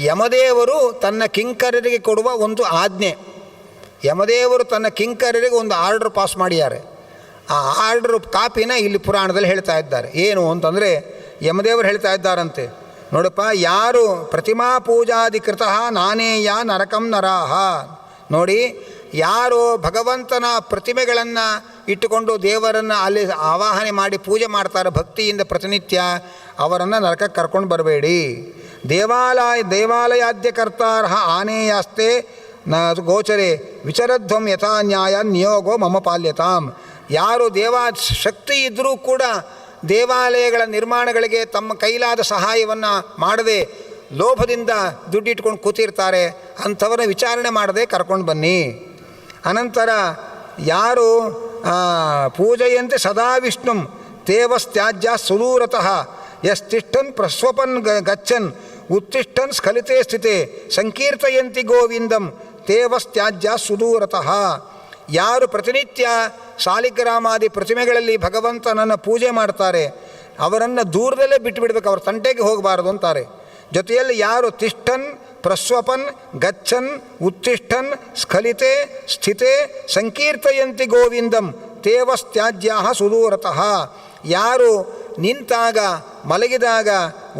ಯಮದೇವರು ತನ್ನ ಕಿಂಕರರಿಗೆ ಕೊಡುವ ಒಂದು ಆಜ್ಞೆ. ಯಮದೇವರು ತನ್ನ ಕಿಂಕರರಿಗೆ ಒಂದು ಆರ್ಡ್ರ್ ಪಾಸ್ ಮಾಡಿದ್ದಾರೆ. ಆ ಆರ್ಡ್ರ್ ಕಾಪಿನ ಇಲ್ಲಿ ಪುರಾಣದಲ್ಲಿ ಹೇಳ್ತಾ ಇದ್ದಾರೆ. ಏನು ಅಂತಂದರೆ ಯಮದೇವರು ಹೇಳ್ತಾ ಇದ್ದಾರಂತೆ, ನೋಡಪ್ಪ, ಯಾರು ಪ್ರತಿಮಾ ಪೂಜಾಧಿಕೃತ ನಾನೇಯ ನರಕಂ ನರಾಹ. ನೋಡಿ, ಯಾರು ಭಗವಂತನ ಪ್ರತಿಮೆಗಳನ್ನು ಇಟ್ಟುಕೊಂಡು ದೇವರನ್ನು ಅಲ್ಲಿ ಆವಾಹನೆ ಮಾಡಿ ಪೂಜೆ ಮಾಡ್ತಾರೆ ಭಕ್ತಿಯಿಂದ ಪ್ರತಿನಿತ್ಯ, ಅವರನ್ನು ನರಕಕ್ಕೆ ಕರ್ಕೊಂಡು ಬರಬೇಡಿ. ದೇವಾಲಯಾದ್ಯಕರ್ತಾರ್ಹ ಆನೇಯಾಸ್ತೆ ನ ಗೋಚರೆ ವಿಚರಧ್ವಂ ಯಥಾ ನ್ಯಾಯ ನಿಯೋಗೋ ಮಮ ಪಾಲ್ಯತಾಂ. ಯಾರು ಶಕ್ತಿ ಇದ್ದರೂ ಕೂಡ ದೇವಾಲಯಗಳ ನಿರ್ಮಾಣಗಳಿಗೆ ತಮ್ಮ ಕೈಲಾದ ಸಹಾಯವನ್ನು ಮಾಡದೆ ಲೋಭದಿಂದ ದುಡ್ಡಿಟ್ಕೊಂಡು ಕೂತಿರ್ತಾರೆ, ಅಂಥವರ ವಿಚಾರಣೆ ಮಾಡದೆ ಕರ್ಕೊಂಡು ಬನ್ನಿ. ಅನಂತರ ಯಾರು ಪೂಜೆಯಂತೆ ಸದಾ ವಿಷ್ಣುಂ ತೇವಸ್ತ್ಯಾಜ್ಯ ಸುದೂರತಃ ಯಸ್ತಿಷ್ಠನ್ ಪ್ರಸ್ವಪನ್ ಗಚ್ಚನ್ ಉತ್ತಿಷ್ಠನ್ ಸ್ಖಲಿತೆ ಸ್ಥಿತೆ ಸಂಕೀರ್ತಯಂತಿ ಗೋವಿಂದಂ ತೇವಸ್ತ್ಯಾಜ್ಯ ಸುದೂರತಃ. ಯಾರು ಪ್ರತಿನಿತ್ಯ ಸಾಲಿಗ್ರಾಮಾದಿ ಪ್ರತಿಮೆಗಳಲ್ಲಿ ಭಗವಂತನನ್ನು ಪೂಜೆ ಮಾಡ್ತಾರೆ ಅವರನ್ನು ದೂರದಲ್ಲೇ ಬಿಟ್ಟು ಬಿಡಬೇಕು, ಅವ್ರ ತಂಟೆಗೆ ಹೋಗಬಾರದು ಅಂತಾರೆ. ಜೊತೆಯಲ್ಲಿ ಯಾರು ತಿಷ್ಠನ್ ಪ್ರಸ್ವಪನ್ ಗಚ್ಚನ್ ಉತ್ತಿಷ್ಠನ್ ಸ್ಖಲಿತೆ ಸ್ಥಿತೆ ಸಂಕೀರ್ತಯಂತಿ ಗೋವಿಂದಂ ತೇವಸ್ತ್ಯಾಜ್ಯ ಸುದೂರತಃ. ಯಾರು ನಿಂತಾಗ, ಮಲಗಿದಾಗ,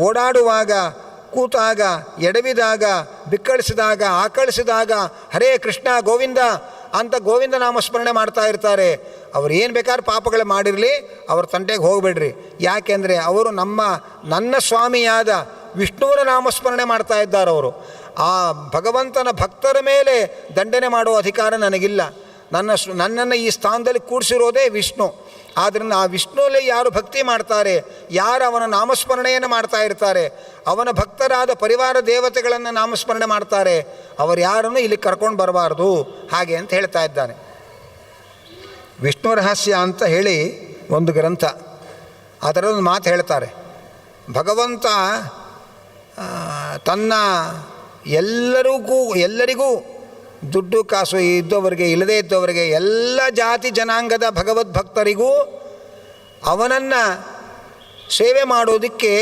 ಓಡಾಡುವಾಗ, ಕೂತಾಗ, ಎಡವಿದಾಗ, ಬಿಕ್ಕಳಿಸಿದಾಗ, ಆಕಳಿಸಿದಾಗ ಹರೇ ಕೃಷ್ಣ ಗೋವಿಂದ ಅಂತ ಗೋವಿಂದ ನಾಮಸ್ಮರಣೆ ಮಾಡ್ತಾ ಇರ್ತಾರೆ, ಅವ್ರು ಏನು ಬೇಕಾದ್ರೂ ಪಾಪಗಳು ಮಾಡಿರಲಿ ಅವ್ರ ತಂಟೆಗೆ ಹೋಗಬೇಡ್ರಿ. ಯಾಕೆಂದರೆ ಅವರು ನನ್ನ ಸ್ವಾಮಿಯಾದ ವಿಷ್ಣುವಿನ ನಾಮಸ್ಮರಣೆ ಮಾಡ್ತಾ ಇದ್ದಾರೆ. ಅವರು ಆ ಭಗವಂತನ ಭಕ್ತರ ಮೇಲೆ ದಂಡನೆ ಮಾಡುವ ಅಧಿಕಾರ ನನಗಿಲ್ಲ. ನನ್ನನ್ನು ಈ ಸ್ಥಾನದಲ್ಲಿ ಕೂಡಿಸಿರೋದೇ ವಿಷ್ಣು. ಆದ್ದರಿಂದ ಆ ವಿಷ್ಣುವಲ್ಲಿ ಯಾರು ಭಕ್ತಿ ಮಾಡ್ತಾರೆ, ಯಾರು ಅವನ ನಾಮಸ್ಮರಣೆಯನ್ನು ಮಾಡ್ತಾ ಇರ್ತಾರೆ, ಅವನ ಭಕ್ತರಾದ ಪರಿವಾರ ದೇವತೆಗಳನ್ನು ನಾಮಸ್ಮರಣೆ ಮಾಡ್ತಾರೆ, ಅವರು ಯಾರನ್ನು ಇಲ್ಲಿ ಕರ್ಕೊಂಡು ಬರಬಾರ್ದು ಹಾಗೆ ಅಂತ ಹೇಳ್ತಾ ಇದ್ದಾನೆ. ವಿಷ್ಣು ರಹಸ್ಯ ಅಂತ ಹೇಳಿ ಒಂದು ಗ್ರಂಥ, ಅದರೊಂದು ಮಾತು ಹೇಳ್ತಾರೆ. ಭಗವಂತ ತನ್ನ ಎಲ್ಲರಿಗೂ ದುಡ್ಡು ಕಾಸು ಇದ್ದವರಿಗೆ ಇಲ್ಲದೇ ಇದ್ದವರಿಗೆ ಎಲ್ಲ ಜಾತಿ ಜನಾಂಗದ ಭಗವದ್ಭಕ್ತರಿಗೂ ಅವನನ್ನು ಸೇವೆ ಮಾಡೋದಕ್ಕೆ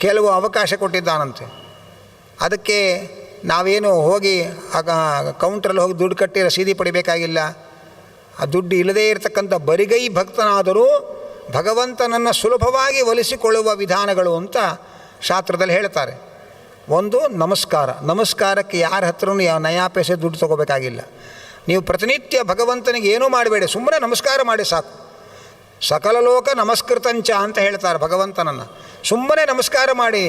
ಕೆಲವು ಅವಕಾಶ ಕೊಟ್ಟಿದ್ದಾನಂತೆ. ಅದಕ್ಕೆ ನಾವೇನು ಹೋಗಿ ಕೌಂಟ್ರಲ್ಲಿ ಹೋಗಿ ದುಡ್ಡು ಕಟ್ಟಿ ರಸೀದಿ ಪಡಿಬೇಕಾಗಿಲ್ಲ. ಆ ದುಡ್ಡು ಇಲ್ಲದೇ ಇರತಕ್ಕಂಥ ಬರಿಗೈ ಭಕ್ತನಾದರೂ ಭಗವಂತನನ್ನು ಸುಲಭವಾಗಿ ಒಲಿಸಿಕೊಳ್ಳುವ ವಿಧಾನಗಳು ಅಂತ ಶಾಸ್ತ್ರದಲ್ಲಿ ಹೇಳ್ತಾರೆ. ಒಂದು ನಮಸ್ಕಾರಕ್ಕೆ ಯಾರ ಹತ್ರನೂ ನಯಾ ಪೈಸೆ ದುಡ್ಡು ತೊಗೋಬೇಕಾಗಿಲ್ಲ. ನೀವು ಪ್ರತಿನಿತ್ಯ ಭಗವಂತನಿಗೆ ಏನೂ ಮಾಡಬೇಡಿ, ಸುಮ್ಮನೆ ನಮಸ್ಕಾರ ಮಾಡಿ ಸಾಕು. ಸಕಲ ಲೋಕ ನಮಸ್ಕೃತಂಚ ಅಂತ ಹೇಳ್ತಾರೆ ಭಗವಂತನನ್ನು. ಸುಮ್ಮನೆ ನಮಸ್ಕಾರ ಮಾಡಿ.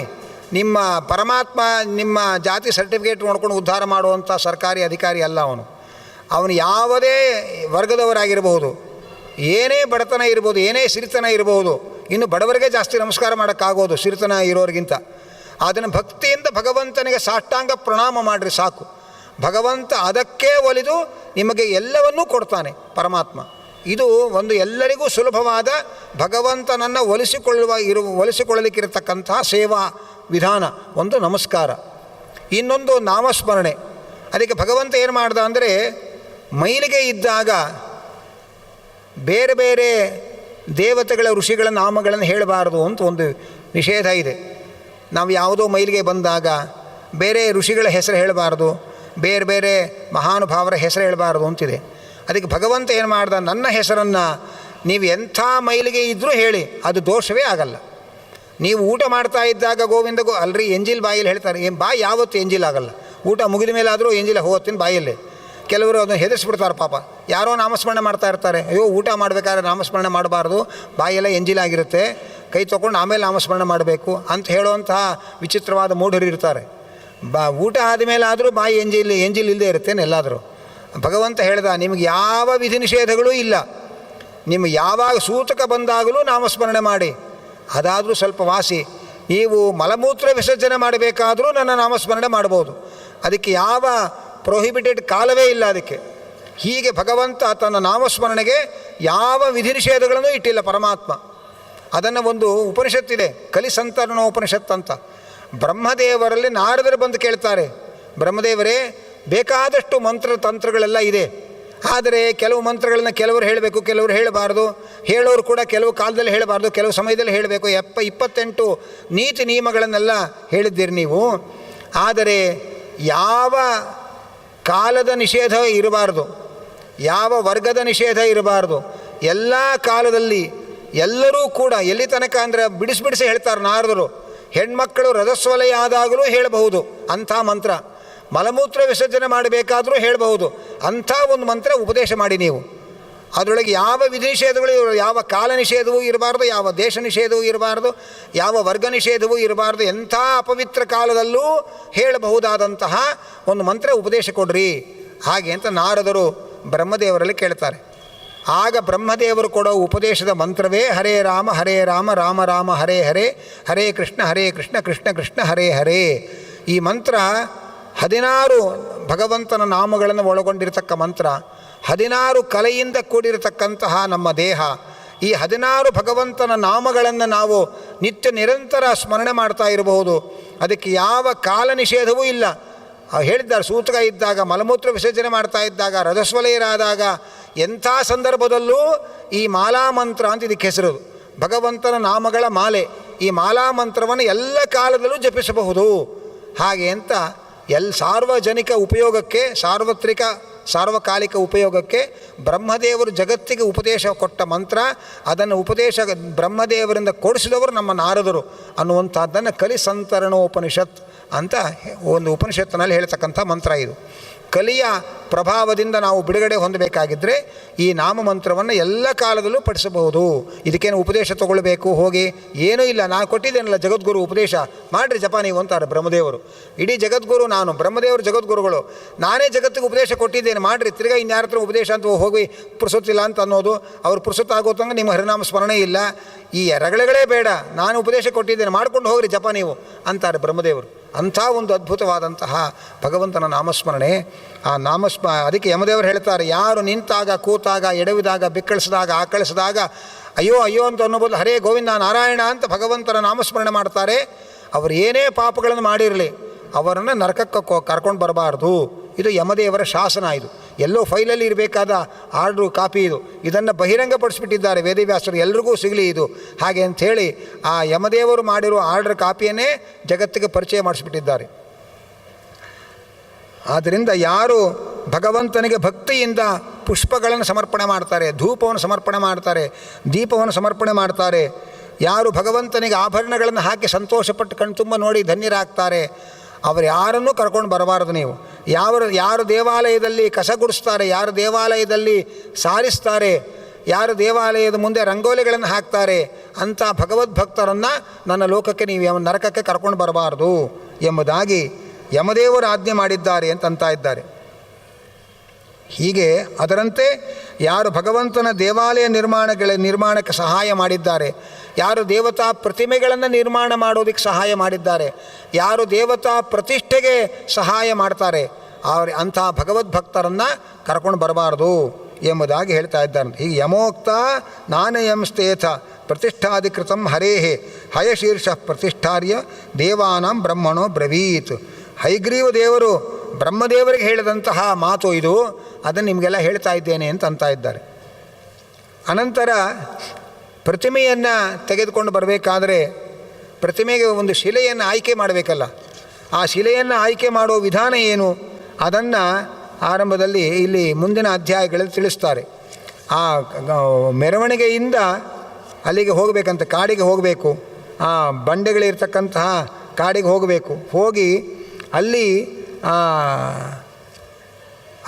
ನಿಮ್ಮ ಪರಮಾತ್ಮ ನಿಮ್ಮ ಜಾತಿ ಸರ್ಟಿಫಿಕೇಟ್ ನೋಡ್ಕೊಂಡು ಉದ್ಧಾರ ಮಾಡುವಂಥ ಸರ್ಕಾರಿ ಅಧಿಕಾರಿ ಅಲ್ಲ ಅವನು. ಅವನು ಯಾವುದೇ ವರ್ಗದವರಾಗಿರ್ಬೋದು, ಏನೇ ಬಡತನ ಇರ್ಬೋದು, ಏನೇ ಸಿರಿತನ ಇರ್ಬೋದು, ಇನ್ನು ಬಡವರಿಗೆ ಜಾಸ್ತಿ ನಮಸ್ಕಾರ ಮಾಡೋಕ್ಕಾಗೋದು ಸಿರಿತನ ಇರೋರಿಗಿಂತ. ಅದನ್ನು ಭಕ್ತಿಯಿಂದ ಭಗವಂತನಿಗೆ ಸಾಷ್ಟಾಂಗ ಪ್ರಣಾಮ ಮಾಡಿರಿ ಸಾಕು. ಭಗವಂತ ಅದಕ್ಕೆ ಒಲಿದು ನಿಮಗೆ ಎಲ್ಲವನ್ನೂ ಕೊಡ್ತಾನೆ ಪರಮಾತ್ಮ. ಇದು ಒಂದು ಎಲ್ಲರಿಗೂ ಸುಲಭವಾದ ಭಗವಂತನನ್ನು ಒಲಿಸಿಕೊಳ್ಳಲಿಕ್ಕಿರತಕ್ಕಂತಹ ಸೇವಾ ವಿಧಾನ. ಒಂದು ನಮಸ್ಕಾರ, ಇನ್ನೊಂದು ನಾಮಸ್ಮರಣೆ. ಅದಕ್ಕೆ ಭಗವಂತ ಏನು ಮಾಡ್ದ ಅಂದರೆ, ಮೈಲಿಗೆ ಇದ್ದಾಗ ಬೇರೆ ಬೇರೆ ದೇವತೆಗಳ ಋಷಿಗಳ ನಾಮಗಳನ್ನು ಹೇಳಬಾರದು ಅಂತ ಒಂದು ನಿಷೇಧ ಇದೆ. ನಾವು ಯಾವುದೋ ಮೈಲಿಗೆ ಬಂದಾಗ ಬೇರೆ ಋಷಿಗಳ ಹೆಸರು ಹೇಳಬಾರ್ದು, ಬೇರೆ ಬೇರೆ ಮಹಾನುಭಾವರ ಹೆಸರು ಹೇಳಬಾರ್ದು ಅಂತಿದೆ. ಅದಕ್ಕೆ ಭಗವಂತ ಏನು ಮಾಡ್ದ, ನನ್ನ ಹೆಸರನ್ನು ನೀವು ಎಂಥ ಮೈಲಿಗೆ ಇದ್ದರೂ ಹೇಳಿ, ಅದು ದೋಷವೇ ಆಗಲ್ಲ. ನೀವು ಊಟ ಮಾಡ್ತಾ ಇದ್ದಾಗ ಗೋವಿಂದ ಅಲ್ರಿ ಎಂಜಿಲ್ ಬಾಯಲ್ಲಿ ಹೇಳ್ತಾರೆ, ಬಾಯಿ ಯಾವತ್ತು ಎಂಜಿಲ್ ಆಗಲ್ಲ. ಊಟ ಮುಗಿದ ಮೇಲೆ ಆದರೂ ಎಂಜಿಲ್ ಹೋಗ್ತೀನಿ ಬಾಯಲ್ಲಿ. ಕೆಲವರು ಅದನ್ನು ಹೆದರಿಸ್ಬಿಡ್ತಾರೆ ಪಾಪ. ಯಾರೋ ನಾಮಸ್ಮರಣೆ ಮಾಡ್ತಾ ಇರ್ತಾರೆ, ಅಯ್ಯೋ ಊಟ ಮಾಡಬೇಕಾದ್ರೆ ನಾಮಸ್ಮರಣೆ ಮಾಡಬಾರ್ದು, ಬಾಯೆಲ್ಲ ಎಂಜಿಲಾಗಿರುತ್ತೆ, ಕೈ ತೊಗೊಂಡು ಆಮೇಲೆ ನಾಮಸ್ಮರಣೆ ಮಾಡಬೇಕು ಅಂತ ಹೇಳುವಂತಹ ವಿಚಿತ್ರವಾದ ಮೂಢರು ಇರ್ತಾರೆ. ಊಟ ಆದಮೇಲೆ ಆದರೂ ಬಾಯಿ ಎಂಜಿಲ್ ಇಲ್ಲದೆ ಇರುತ್ತೇನೆ ಎಲ್ಲಾದರೂ. ಭಗವಂತ ಹೇಳ್ದ, ನಿಮಗೆ ಯಾವ ವಿಧಿ ನಿಷೇಧಗಳೂ ಇಲ್ಲ. ನಿಮಗೆ ಯಾವಾಗ ಸೂತಕ ಬಂದಾಗಲೂ ನಾಮಸ್ಮರಣೆ ಮಾಡಿ, ಅದಾದರೂ ಸ್ವಲ್ಪ ವಾಸಿ. ನೀವು ಮಲಮೂತ್ರ ವಿಸರ್ಜನೆ ಮಾಡಬೇಕಾದರೂ ನನ್ನ ನಾಮಸ್ಮರಣೆ ಮಾಡ್ಬೋದು. ಅದಕ್ಕೆ ಯಾವ ಪ್ರೊಹಿಬಿಟೆಡ್ ಕಾಲವೇ ಇಲ್ಲ ಅದಕ್ಕೆ. ಹೀಗೆ ಭಗವಂತ ತನ್ನ ನಾಮಸ್ಮರಣೆಗೆ ಯಾವ ವಿಧಿ ನಿಷೇಧಗಳನ್ನು ಇಟ್ಟಿಲ್ಲ ಪರಮಾತ್ಮ. ಅದನ್ನು ಒಂದು ಉಪನಿಷತ್ತಿದೆ, ಕಲಿಸಂತರ್ಣ ಉಪನಿಷತ್ ಅಂತ. ಬ್ರಹ್ಮದೇವರಲ್ಲಿ ನಾರದರು ಬಂದು ಕೇಳ್ತಾರೆ, ಬ್ರಹ್ಮದೇವರೇ ಬೇಕಾದಷ್ಟು ಮಂತ್ರ ತಂತ್ರಗಳೆಲ್ಲ ಇದೆ, ಆದರೆ ಕೆಲವು ಮಂತ್ರಗಳನ್ನು ಕೆಲವರು ಹೇಳಬೇಕು, ಕೆಲವರು ಹೇಳಬಾರ್ದು. ಹೇಳೋರು ಕೂಡ ಕೆಲವು ಕಾಲದಲ್ಲಿ ಹೇಳಬಾರ್ದು, ಕೆಲವು ಸಮಯದಲ್ಲಿ ಹೇಳಬೇಕು. 28 ನೀತಿ ನಿಯಮಗಳನ್ನೆಲ್ಲ ಹೇಳಿದ್ದೀರಿ ನೀವು. ಆದರೆ ಯಾವ ಕಾಲದ ನಿಷೇಧ ಇರಬಾರ್ದು, ಯಾವ ವರ್ಗದ ನಿಷೇಧ ಇರಬಾರ್ದು. ಎಲ್ಲ ಕಾಲದಲ್ಲಿ ಎಲ್ಲರೂ ಕೂಡ ಎಲ್ಲಿ ತನಕ ಅಂದರೆ ಬಿಡಿಸಿ ಹೇಳ್ತಾರೆ ನಾರದರು. ಹೆಣ್ಮಕ್ಕಳು ರಜಸ್ವಲಯ ಆದಾಗಲೂ ಹೇಳಬಹುದು ಅಂಥ ಮಂತ್ರ, ಮಲಮೂತ್ರ ವಿಸರ್ಜನೆ ಮಾಡಬೇಕಾದರೂ ಹೇಳಬಹುದು ಅಂಥ ಒಂದು ಮಂತ್ರ ಉಪದೇಶ ಮಾಡಿ ನೀವು. ಅದರೊಳಗೆ ಯಾವ ವಿಧಿ ನಿಷೇಧಗಳು, ಯಾವ ಕಾಲ ನಿಷೇಧವೂ ಇರಬಾರ್ದು, ಯಾವ ದೇಶ ನಿಷೇಧವೂ ಇರಬಾರ್ದು, ಯಾವ ವರ್ಗ ನಿಷೇಧವೂ ಇರಬಾರ್ದು. ಎಂಥ ಅಪವಿತ್ರ ಕಾಲದಲ್ಲೂ ಹೇಳಬಹುದಾದಂತಹ ಒಂದು ಮಂತ್ರ ಉಪದೇಶ ಕೊಡ್ರಿ ಹಾಗೆ ಅಂತ ನಾರದರು ಬ್ರಹ್ಮದೇವರಲ್ಲಿ ಕೇಳ್ತಾರೆ. ಆಗ ಬ್ರಹ್ಮದೇವರು ಕೊಡೋ ಉಪದೇಶದ ಮಂತ್ರವೇ ಹರೇ ರಾಮ ರಾಮ ರಾಮ ಹರೇ ಹರೇ, ಹರೇ ಕೃಷ್ಣ ಕೃಷ್ಣ ಕೃಷ್ಣ ಹರೇ ಹರೇ. ಈ ಮಂತ್ರ 16 ಭಗವಂತನ ನಾಮಗಳನ್ನು ಒಳಗೊಂಡಿರತಕ್ಕ ಮಂತ್ರ. 16 ಕಲೆಯಿಂದ ಕೂಡಿರತಕ್ಕಂತಹ ನಮ್ಮ ದೇಹ. ಈ 16 ಭಗವಂತನ ನಾಮಗಳನ್ನು ನಾವು ನಿತ್ಯ ನಿರಂತರ ಸ್ಮರಣೆ ಮಾಡ್ತಾ ಇರಬಹುದು. ಅದಕ್ಕೆ ಯಾವ ಕಾಲ ನಿಷೇಧವೂ ಇಲ್ಲ. ಹೇಳಿದ್ದಾರೆ, ಸೂತಕ ಇದ್ದಾಗ, ಮಲಮೂತ್ರ ವಿಸರ್ಜನೆ ಮಾಡ್ತಾ ಇದ್ದಾಗ, ರಜಸ್ವಲಯರಾದಾಗ, ಎಂಥ ಸಂದರ್ಭದಲ್ಲೂ ಈ ಮಾಲಾ ಮಂತ್ರ ಅಂತ ಇದಕ್ಕೆ ಹೆಸರು. ಭಗವಂತನ ನಾಮಗಳ ಮಾಲೆ. ಈ ಮಾಲಾ ಮಂತ್ರವನ್ನು ಎಲ್ಲ ಕಾಲದಲ್ಲೂ ಜಪಿಸಬಹುದು ಹಾಗೆ ಅಂತ ಸಾರ್ವಜನಿಕ ಉಪಯೋಗಕ್ಕೆ, ಸಾರ್ವಕಾಲಿಕ ಉಪಯೋಗಕ್ಕೆ ಬ್ರಹ್ಮದೇವರು ಜಗತ್ತಿಗೆ ಉಪದೇಶ ಕೊಟ್ಟ ಮಂತ್ರ. ಅದನ್ನು ಉಪದೇಶ ಬ್ರಹ್ಮದೇವರಿಂದ ಕೊಡಿಸಿದವರು ನಮ್ಮ ನಾರದರು ಅನ್ನುವಂಥದ್ದನ್ನು ಕಲಿಸಂತರಣೋಪನಿಷತ್ ಅಂತ ಒಂದು ಉಪನಿಷತ್ತಿನಲ್ಲಿ ಹೇಳ್ತಕ್ಕಂಥ ಮಂತ್ರ ಇದು. ಕಲಿಯ ಪ್ರಭಾವದಿಂದ ನಾವು ಬಿಡುಗಡೆ ಹೊಂದಬೇಕಾಗಿದ್ದರೆ ಈ ನಾಮಮಂತ್ರವನ್ನು ಎಲ್ಲ ಕಾಲದಲ್ಲೂ ಪಠಿಸಬಹುದು. ಇದಕ್ಕೇನು ಉಪದೇಶ ತೊಗೊಳ್ಬೇಕು ಹೋಗಿ ಏನೂ ಇಲ್ಲ. ನಾನು ಕೊಟ್ಟಿದ್ದೇನಲ್ಲ ಜಗದ್ಗುರು ಉಪದೇಶ ಮಾಡಿರಿ ಜಪ ನೀವು ಅಂತಾರೆ ಬ್ರಹ್ಮದೇವರು. ಇಡೀ ಜಗದ್ಗುರು ನಾನು, ಬ್ರಹ್ಮದೇವರು ಜಗದ್ಗುರುಗಳು, ನಾನೇ ಜಗತ್ತಿಗೆ ಉಪದೇಶ ಕೊಟ್ಟಿದ್ದೇನೆ ಮಾಡಿರಿ, ತಿರ್ಗಾ ಇನ್ಯಾರ ಹತ್ರ ಉಪದೇಶ ಅಂತ ಹೋಗಿ ಪುರುಸೊತ್ತಿಲ್ಲ ಅಂತ ಅನ್ನೋದು. ಅವ್ರು ಪುರುಸೊತ್ತು ಆಗೋತಂಗೆ ನಿಮ್ಮ ಹರಿನಾಮ ಸ್ಮರಣೆ ಇಲ್ಲ, ಈ ರಗಳೆಗಳೇ ಬೇಡ, ನಾನು ಉಪದೇಶ ಕೊಟ್ಟಿದ್ದೇನೆ ಮಾಡ್ಕೊಂಡು ಹೋಗ್ರಿ ಜಪ ನೀವು ಅಂತಾರೆ ಬ್ರಹ್ಮದೇವರು. ಅಂಥ ಒಂದು ಅದ್ಭುತವಾದಂತಹ ಭಗವಂತನ ನಾಮಸ್ಮರಣೆ. ಆ ಅದಕ್ಕೆ ಯಮದೇವರು ಹೇಳ್ತಾರೆ, ಯಾರು ನಿಂತಾಗ, ಕೂತಾಗ, ಎಡವಿದಾಗ, ಬಿಕ್ಕಳಿಸಿದಾಗ, ಆಕಳಿಸಿದಾಗ ಅಯ್ಯೋ ಅಯ್ಯೋ ಅಂತ ಅನ್ನೋ ಬದಲು ಹರೇ ಗೋವಿಂದ ನಾರಾಯಣ ಅಂತ ಭಗವಂತನ ನಾಮಸ್ಮರಣೆ ಮಾಡ್ತಾರೆ, ಅವರು ಏನೇ ಪಾಪಗಳನ್ನು ಮಾಡಿರಲಿ ಅವರನ್ನು ನರಕಕ್ಕೆ ಕರ್ಕೊಂಡು ಬರಬಾರ್ದು. ಇದು ಯಮದೇವರ ಶಾಸನ. ಇದು ಎಲ್ಲೋ ಫೈಲಲ್ಲಿ ಇರಬೇಕಾದ ಆರ್ಡ್ರು ಕಾಪಿ ಇದು. ಇದನ್ನು ಬಹಿರಂಗಪಡಿಸ್ಬಿಟ್ಟಿದ್ದಾರೆ ವೇದವ್ಯಾಸರು, ಎಲ್ರಿಗೂ ಸಿಗಲಿ ಇದು ಹಾಗೆ ಅಂಥೇಳಿ ಆ ಯಮದೇವರು ಮಾಡಿರೋ ಆರ್ಡ್ರ್ ಕಾಪಿಯನ್ನೇ ಜಗತ್ತಿಗೆ ಪರಿಚಯ ಮಾಡಿಸ್ಬಿಟ್ಟಿದ್ದಾರೆ. ಆದ್ದರಿಂದ ಯಾರು ಭಗವಂತನಿಗೆ ಭಕ್ತಿಯಿಂದ ಪುಷ್ಪಗಳನ್ನು ಸಮರ್ಪಣೆ ಮಾಡ್ತಾರೆ, ಧೂಪವನ್ನು ಸಮರ್ಪಣೆ ಮಾಡ್ತಾರೆ, ದೀಪವನ್ನು ಸಮರ್ಪಣೆ ಮಾಡ್ತಾರೆ, ಯಾರು ಭಗವಂತನಿಗೆ ಆಭರಣಗಳನ್ನು ಹಾಕಿ ಸಂತೋಷಪಟ್ಟು ಕಣ್ತುಂಬ ನೋಡಿ ಧನ್ಯರಾಗ್ತಾರೆ, ಅವರು ಯಾರನ್ನೂ ಕರ್ಕೊಂಡು ಬರಬಾರದು ನೀವು. ಯಾರು ದೇವಾಲಯದಲ್ಲಿ ಕಸ ಗುಡಿಸ್ತಾರೆ, ಯಾರು ದೇವಾಲಯದಲ್ಲಿ ಸಾರಿಸ್ತಾರೆ, ಯಾರು ದೇವಾಲಯದ ಮುಂದೆ ರಂಗೋಲಿಗಳನ್ನು ಹಾಕ್ತಾರೆ ಅಂಥ ಭಗವದ್ಭಕ್ತರನ್ನು ನನ್ನ ಲೋಕಕ್ಕೆ ನೀವು ನರಕಕ್ಕೆ ಕರ್ಕೊಂಡು ಬರಬಾರ್ದು ಎಂಬುದಾಗಿ ಯಮದೇವರು ಆಜ್ಞೆ ಮಾಡಿದ್ದಾರೆ ಅಂತ ಇದ್ದಾರೆ. ಹೀಗೆ ಅದರಂತೆ ಯಾರು ಭಗವಂತನ ದೇವಾಲಯ ನಿರ್ಮಾಣಕ್ಕೆ ಸಹಾಯ ಮಾಡಿದ್ದಾರೆ, ಯಾರು ದೇವತಾ ಪ್ರತಿಮೆಗಳನ್ನು ನಿರ್ಮಾಣ ಮಾಡೋದಕ್ಕೆ ಸಹಾಯ ಮಾಡಿದ್ದಾರೆ, ಯಾರು ದೇವತಾ ಪ್ರತಿಷ್ಠೆಗೆ ಸಹಾಯ ಮಾಡ್ತಾರೆ, ಅಂಥ ಭಗವದ್ಭಕ್ತರನ್ನು ಕರ್ಕೊಂಡು ಬರಬಾರ್ದು ಎಂಬುದಾಗಿ ಹೇಳ್ತಾ ಇದ್ದಾರೆ. ಹೀಗೆ ಯಮೋಕ್ತ ನಾನಯಂಸ್ತೇಥ ಪ್ರತಿಷ್ಠಾಧಿಕೃತಂ ಹರೇಹೇ ಹಯಶೀರ್ಷ ಪ್ರತಿಷ್ಠಾರ್ಯ ದೇವಾನಾಂ ಬ್ರಹ್ಮಣೋ ಬ್ರವೀತ್. ಹೈಗ್ರೀವ ದೇವರು ಬ್ರಹ್ಮದೇವರಿಗೆ ಹೇಳಿದಂತಹ ಮಾತು ಇದು, ಅದನ್ನು ನಿಮಗೆಲ್ಲ ಹೇಳ್ತಾ ಇದ್ದೇನೆ ಅಂತ ಇದ್ದಾರೆ. ಅನಂತರ ಪ್ರತಿಮೆಯನ್ನು ತೆಗೆದುಕೊಂಡು ಬರಬೇಕಾದ್ರೆ ಪ್ರತಿಮೆಗೆ ಒಂದು ಶಿಲೆಯನ್ನು ಆಯ್ಕೆ ಮಾಡಬೇಕಲ್ಲ. ಆ ಶಿಲೆಯನ್ನು ಆಯ್ಕೆ ಮಾಡೋ ವಿಧಾನ ಏನು ಅದನ್ನು ಆರಂಭದಲ್ಲಿ ಇಲ್ಲಿ ಮುಂದಿನ ಅಧ್ಯಾಯಗಳಲ್ಲಿ ತಿಳಿಸ್ತಾರೆ. ಆ ಮೆರವಣಿಗೆಯಿಂದ ಅಲ್ಲಿಗೆ ಹೋಗಬೇಕಂತ, ಕಾಡಿಗೆ ಹೋಗಬೇಕು, ಆ ಬಂಡೆಗಳಿರ್ತಕ್ಕಂತಹ ಕಾಡಿಗೆ ಹೋಗಬೇಕು. ಹೋಗಿ ಅಲ್ಲಿ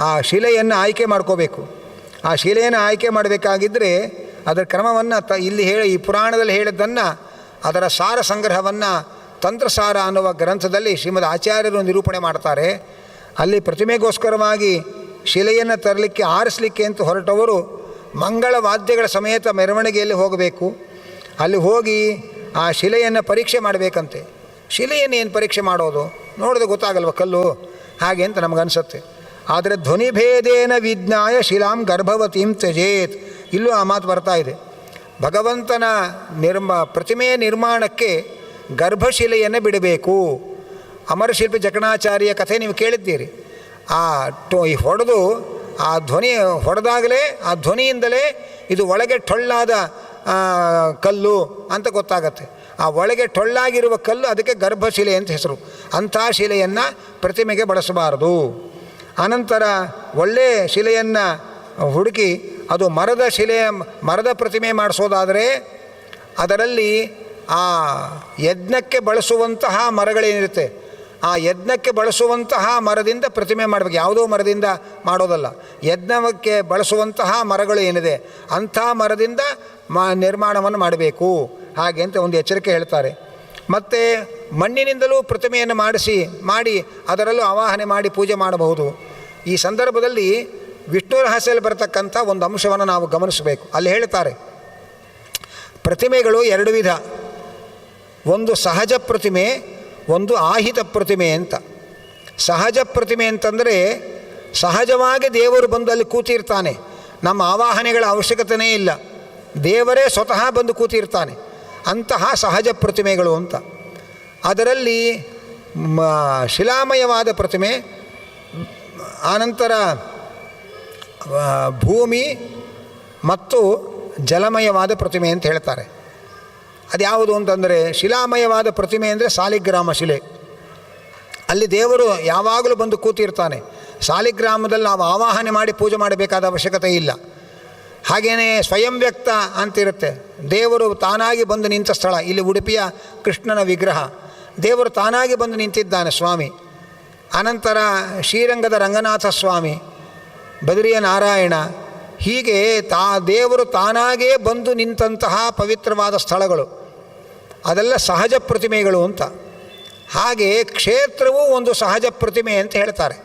ಆ ಶಿಲೆಯನ್ನು ಆಯ್ಕೆ ಮಾಡ್ಕೋಬೇಕು. ಆ ಶಿಲೆಯನ್ನು ಆಯ್ಕೆ ಮಾಡಬೇಕಾಗಿದ್ದರೆ ಅದರ ಕ್ರಮವನ್ನು ಇಲ್ಲಿ ಈ ಪುರಾಣದಲ್ಲಿ ಹೇಳಿದ್ದನ್ನು, ಅದರ ಸಾರ ಸಂಗ್ರಹವನ್ನು ತಂತ್ರಸಾರ ಅನ್ನುವ ಗ್ರಂಥದಲ್ಲಿ ಶ್ರೀಮದ್ ಆಚಾರ್ಯರು ನಿರೂಪಣೆ ಮಾಡ್ತಾರೆ. ಅಲ್ಲಿ ಪ್ರತಿಮೆಗೋಸ್ಕರವಾಗಿ ಶಿಲೆಯನ್ನು ತರಲಿಕ್ಕೆ ಆರಿಸಲಿಕ್ಕೆ ಅಂತ ಹೊರಟವರು ಮಂಗಳ ವಾದ್ಯಗಳ ಸಮೇತ ಮೆರವಣಿಗೆಯಲ್ಲಿ ಹೋಗಬೇಕು. ಅಲ್ಲಿ ಹೋಗಿ ಆ ಶಿಲೆಯನ್ನು ಪರೀಕ್ಷೆ ಮಾಡಬೇಕಂತೆ. ಶಿಲೆಯನ್ನು ಏನು ಪರೀಕ್ಷೆ ಮಾಡೋದು, ನೋಡಿದ್ರೆ ಗೊತ್ತಾಗಲ್ವ ಕಲ್ಲು ಹಾಗೆ ಅಂತ ನಮಗನ್ಸುತ್ತೆ. ಆದರೆ ಧ್ವನಿಭೇದೇನ ವಿಜ್ಞಾಯ ಶಿಲಾಂ ಗರ್ಭವತೀಂ ತ್ಯಜೇತ್, ಇಲ್ಲೂ ಆ ಮಾತು ಬರ್ತಾ ಇದೆ. ಭಗವಂತನ ಪ್ರತಿಮೆಯ ನಿರ್ಮಾಣಕ್ಕೆ ಗರ್ಭಶಿಲೆಯನ್ನು ಬಿಡಬೇಕು. ಅಮರಶಿಲ್ಪಿ ಜಕಣಾಚಾರ್ಯ ಕಥೆ ನೀವು ಕೇಳಿದ್ದೀರಿ. ಹೊಡೆದು ಆ ಧ್ವನಿ ಹೊಡೆದಾಗಲೇ ಆ ಧ್ವನಿಯಿಂದಲೇ ಇದು ಒಳಗೆ ಟೊಳ್ಳಾದ ಕಲ್ಲು ಅಂತ ಗೊತ್ತಾಗತ್ತೆ. ಆ ಒಳಗೆ ಟೊಳ್ಳಾಗಿರುವ ಕಲ್ಲು, ಅದಕ್ಕೆ ಗರ್ಭಶಿಲೆ ಅಂತ ಹೆಸರು. ಅಂಥ ಶಿಲೆಯನ್ನು ಪ್ರತಿಮೆಗೆ ಬಳಸಬಾರದು. ಅನಂತರ ಒಳ್ಳೆಯ ಶಿಲೆಯನ್ನು ಹುಡುಕಿ ಅದು ಮರದ ಪ್ರತಿಮೆ ಮಾಡಿಸೋದಾದರೆ ಅದರಲ್ಲಿ ಆ ಯಜ್ಞಕ್ಕೆ ಬಳಸುವಂತಹ ಮರಗಳೇನಿರುತ್ತೆ, ಆ ಯಜ್ಞಕ್ಕೆ ಬಳಸುವಂತಹ ಮರದಿಂದ ಪ್ರತಿಮೆ ಮಾಡಬೇಕು. ಯಾವುದೋ ಮರದಿಂದ ಮಾಡೋದಲ್ಲ, ಯಜ್ಞಕ್ಕೆ ಬಳಸುವಂತಹ ಮರಗಳು ಏನಿದೆ ಅಂಥ ಮರದಿಂದ ನಿರ್ಮಾಣವನ್ನು ಮಾಡಬೇಕು. ಹಾಗೆ ಅಂತ ಒಂದು ಎಚ್ಚರಿಕೆ ಹೇಳ್ತಾರೆ. ಮತ್ತು ಮಣ್ಣಿನಿಂದಲೂ ಪ್ರತಿಮೆಯನ್ನು ಮಾಡಿ ಅದರಲ್ಲೂ ಆವಾಹನೆ ಮಾಡಿ ಪೂಜೆ ಮಾಡಬಹುದು. ಈ ಸಂದರ್ಭದಲ್ಲಿ ವಿಷ್ಣು ರಹಸ್ಯದಲ್ಲಿ ಬರತಕ್ಕಂಥ ಒಂದು ಅಂಶವನ್ನು ನಾವು ಗಮನಿಸಬೇಕು. ಅಲ್ಲಿ ಹೇಳ್ತಾರೆ, ಪ್ರತಿಮೆಗಳು ಎರಡು ವಿಧ, ಒಂದು ಸಹಜ ಪ್ರತಿಮೆ, ಒಂದು ಆಹಿತ ಪ್ರತಿಮೆ ಅಂತ. ಸಹಜ ಪ್ರತಿಮೆ ಅಂತಂದರೆ ಸಹಜವಾಗಿ ದೇವರು ಬಂದು ಅಲ್ಲಿ ಕೂತಿರ್ತಾನೆ, ನಮ್ಮ ಆವಾಹನೆಗಳ ಅವಶ್ಯಕತೆಯೇ ಇಲ್ಲ, ದೇವರೇ ಸ್ವತಃ ಬಂದು ಕೂತಿರ್ತಾನೆ, ಅಂತಹ ಸಹಜ ಪ್ರತಿಮೆಗಳು ಅಂತ. ಅದರಲ್ಲಿ ಶಿಲಾಮಯವಾದ ಪ್ರತಿಮೆ, ಆನಂತರ ಭೂಮಿ ಮತ್ತು ಜಲಮಯವಾದ ಪ್ರತಿಮೆ ಅಂತ ಹೇಳ್ತಾರೆ. ಅದ್ಯಾವುದು ಅಂತಂದರೆ, ಶಿಲಾಮಯವಾದ ಪ್ರತಿಮೆ ಅಂದರೆ ಸಾಲಿಗ್ರಾಮ ಶಿಲೆ, ಅಲ್ಲಿ ದೇವರು ಯಾವಾಗಲೂ ಬಂದು ಕೂತಿರ್ತಾನೆ. ಸಾಲಿಗ್ರಾಮದಲ್ಲಿ ನಾವು ಆವಾಹನೆ ಮಾಡಿ ಪೂಜೆ ಮಾಡಬೇಕಾದ ಅವಶ್ಯಕತೆ ಇಲ್ಲ. ಹಾಗೆಯೇ ಸ್ವಯಂ ವ್ಯಕ್ತ ಅಂತಿರುತ್ತೆ, ದೇವರು ತಾನಾಗಿ ಬಂದು ನಿಂತ ಸ್ಥಳ. ಇಲ್ಲಿ ಉಡುಪಿಯ ಕೃಷ್ಣನ ವಿಗ್ರಹ, ದೇವರು ತಾನಾಗಿ ಬಂದು ನಿಂತಿದ್ದಾನೆ ಸ್ವಾಮಿ. ಅನಂತರ ಶ್ರೀರಂಗದ ರಂಗನಾಥ ಸ್ವಾಮಿ, ಬದರಿಯ ನಾರಾಯಣ, ಹೀಗೆ ದೇವರು ತಾನಾಗೇ ಬಂದು ನಿಂತಹ ಪವಿತ್ರವಾದ ಸ್ಥಳಗಳು, ಅದೆಲ್ಲ ಸಹಜ ಪ್ರತಿಮೆಗಳು ಅಂತ. ಹಾಗೆ ಕ್ಷೇತ್ರವೂ ಒಂದು ಸಹಜ ಪ್ರತಿಮೆ ಅಂತ ಹೇಳ್ತಾರೆ.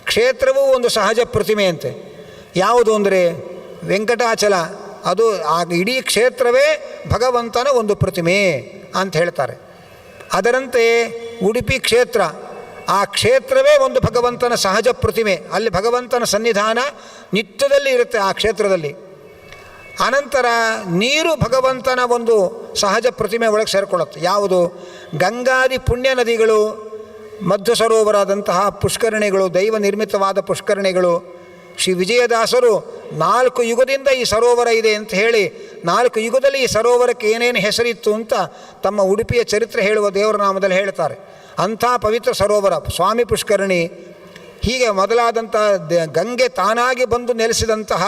ಕ್ಷೇತ್ರವೂ ಒಂದು ಸಹಜ ಪ್ರತಿಮೆ ಅಂತೆ. ಯಾವುದು ಅಂದರೆ ವೆಂಕಟಾಚಲ, ಅದು ಆ ಇಡೀ ಕ್ಷೇತ್ರವೇ ಭಗವಂತನ ಒಂದು ಪ್ರತಿಮೆ ಅಂತ ಹೇಳ್ತಾರೆ. ಅದರಂತೆ ಉಡುಪಿ ಕ್ಷೇತ್ರ, ಆ ಕ್ಷೇತ್ರವೇ ಒಂದು ಭಗವಂತನ ಸಹಜ ಪ್ರತಿಮೆ. ಅಲ್ಲಿ ಭಗವಂತನ ಸನ್ನಿಧಾನ ನಿತ್ಯದಲ್ಲಿ ಇರುತ್ತೆ ಆ ಕ್ಷೇತ್ರದಲ್ಲಿ. ಅನಂತರ ನೀರು ಭಗವಂತನ ಒಂದು ಸಹಜ ಪ್ರತಿಮೆ ಒಳಗೆ ಸೇರಿಕೊಳ್ಳುತ್ತೆ. ಯಾವುದು? ಗಂಗಾದಿ ಪುಣ್ಯ ನದಿಗಳು, ಮಧ್ಯ ಸರೋವರದಂತಹ ಪುಷ್ಕರಣಿಗಳು, ದೈವ ನಿರ್ಮಿತವಾದ ಪುಷ್ಕರಣಿಗಳು. ಶ್ರೀ ವಿಜಯದಾಸರು 4 ಯುಗದಿಂದ ಈ ಸರೋವರ ಇದೆ ಅಂತ ಹೇಳಿ, 4 ಯುಗದಲ್ಲಿ ಈ ಸರೋವರಕ್ಕೆ ಏನೇನು ಹೆಸರಿತ್ತು ಅಂತ ತಮ್ಮ ಉಡುಪಿಯ ಚರಿತ್ರೆ ಹೇಳುವ ದೇವರ ನಾಮದಲ್ಲಿ ಹೇಳ್ತಾರೆ. ಅಂಥ ಪವಿತ್ರ ಸರೋವರ ಸ್ವಾಮಿ ಪುಷ್ಕರಣಿ, ಹೀಗೆ ಮೊದಲಾದಂಥ ಗಂಗೆ ತಾನಾಗಿ ಬಂದು ನೆಲೆಸಿದಂತಹ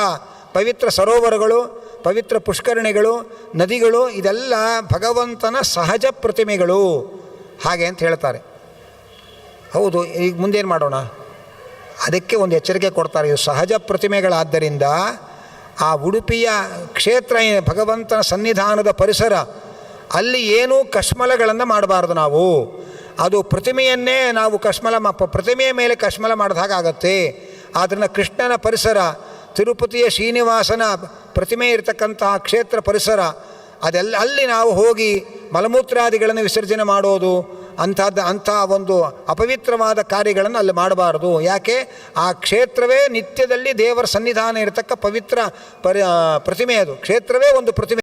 ಪವಿತ್ರ ಸರೋವರಗಳು, ಪವಿತ್ರ ಪುಷ್ಕರಣಿಗಳು, ನದಿಗಳು, ಇದೆಲ್ಲ ಭಗವಂತನ ಸಹಜ ಪ್ರತಿಮೆಗಳು ಹಾಗೆ ಅಂತ ಹೇಳ್ತಾರೆ. ಹೌದು, ಈಗ ಮುಂದೇನು ಮಾಡೋಣ? ಅದಕ್ಕೆ ಒಂದು ಎಚ್ಚರಿಕೆ ಕೊಡ್ತಾರೆ. ಇದು ಸಹಜ ಪ್ರತಿಮೆಗಳಾದ್ದರಿಂದ ಆ ಉಡುಪಿಯ ಕ್ಷೇತ್ರ, ಭಗವಂತನ ಸನ್ನಿಧಾನದ ಪರಿಸರ, ಅಲ್ಲಿ ಏನೂ ಕಶ್ಮಲಗಳನ್ನು ಮಾಡಬಾರ್ದು ನಾವು. ಅದು ಪ್ರತಿಮೆಯನ್ನೇ ನಾವು ಪ್ರತಿಮೆಯ ಮೇಲೆ ಕಶ್ಮಲ ಮಾಡಿದ ಹಾಗಾಗತ್ತೆ. ಆದ್ದರಿಂದ ಕೃಷ್ಣನ ಪರಿಸರ, ತಿರುಪತಿಯ ಶ್ರೀನಿವಾಸನ ಪ್ರತಿಮೆ ಇರತಕ್ಕಂತಹ ಕ್ಷೇತ್ರ ಪರಿಸರ, ಅದೆಲ್ಲ ಅಲ್ಲಿ ನಾವು ಹೋಗಿ ಮಲಮೂತ್ರಾದಿಗಳನ್ನು ವಿಸರ್ಜನೆ ಮಾಡೋದು, ಅಂಥ ಒಂದು ಅಪವಿತ್ರವಾದ ಕಾರ್ಯಗಳನ್ನು ಅಲ್ಲಿ ಮಾಡಬಾರ್ದು. ಯಾಕೆ? ಆ ಕ್ಷೇತ್ರವೇ ನಿತ್ಯದಲ್ಲಿ ದೇವರ ಸನ್ನಿಧಾನ ಇರತಕ್ಕ ಪವಿತ್ರ ಪ್ರತಿಮೆ, ಅದು ಕ್ಷೇತ್ರವೇ ಒಂದು ಪ್ರತಿಮೆ.